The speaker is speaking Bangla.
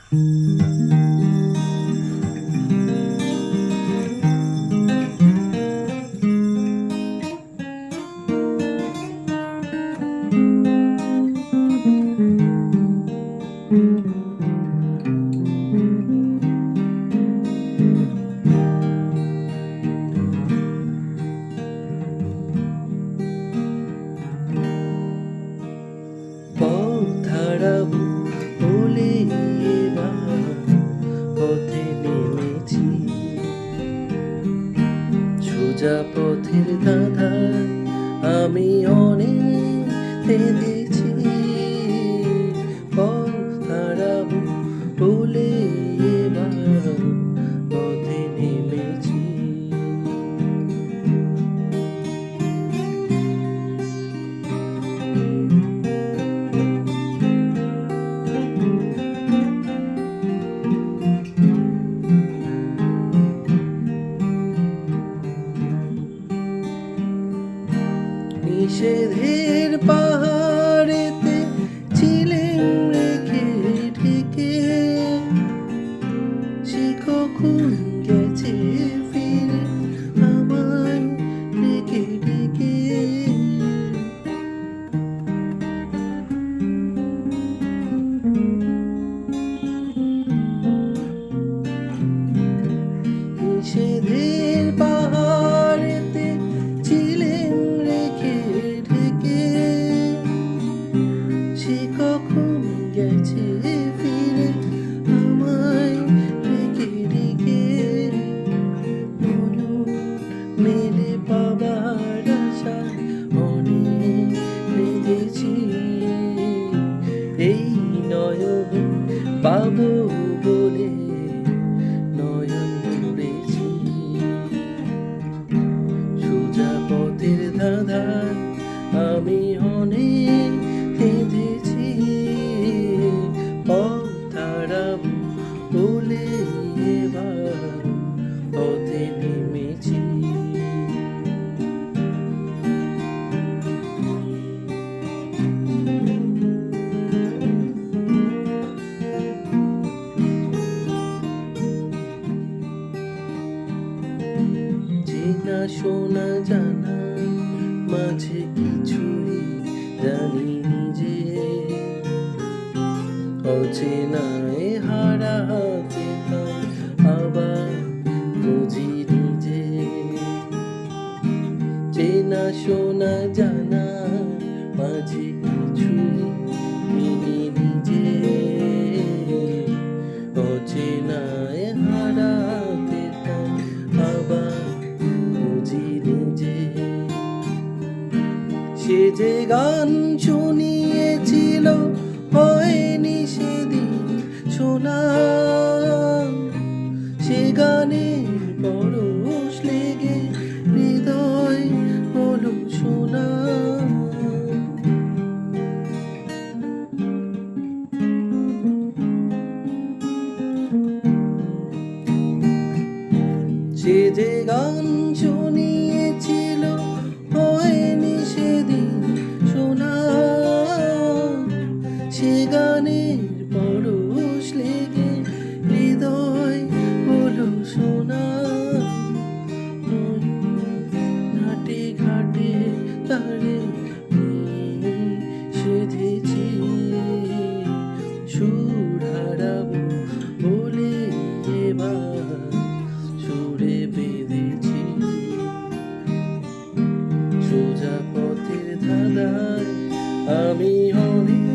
হারাবো বলে এবার পথে নেমেছি, সোজা পথের ধাঁধায় আমি অনেক বেঁধেছি। পথ হারাবো বলে এবার পথে নেমেছি। নিষেধের পাহাড়েতে ছিলেন রেখে ঢেকে, সে কখন গেছে ফিরে আমায় ডেকে ডেকে। নিষেধের পাহাড়েতে ছিলেন রেখে ঢেকে, সে কখন গেছে ফিরে আমায় ডেকে ডেকে। মেলে পাবার আশায় অনেক বেঁধেছি, এই নয়ন পাবো বলে নয়ন গড়েছি। সোজা পথের ধাঁধায় আমি অনেক বেঁধেছি, পথ হারাবো বলে এবার পথে নেমেছি। চেনা শোনা জানা মাঝে কিছুই জানিনি যে, অচেনায় হারাতে হয় আবার বুঝি নিজে। চেনা শোনা জানা মাঝে কিছুই চিনিনি যে, অচেনায় হারাতে হয় আবার বুঝি নিজে। সে যে গান শুনিয়েছিল হয়নি সেদিন শোনা, সে গানের পরশ লেগে হৃদয় হলো শোনা। সে যে গান শুনিয়েছিল হয়নি সেদিন শোনা, সে গানের পরশ লেগে হৃদয় হলো শোনা। ঘাটে ঘাটে তারে সেধেছি, সুর হারাবো বলে এবার সুরে বেঁধেছি। সোজা পথের ধাঁধায় আমি অনেক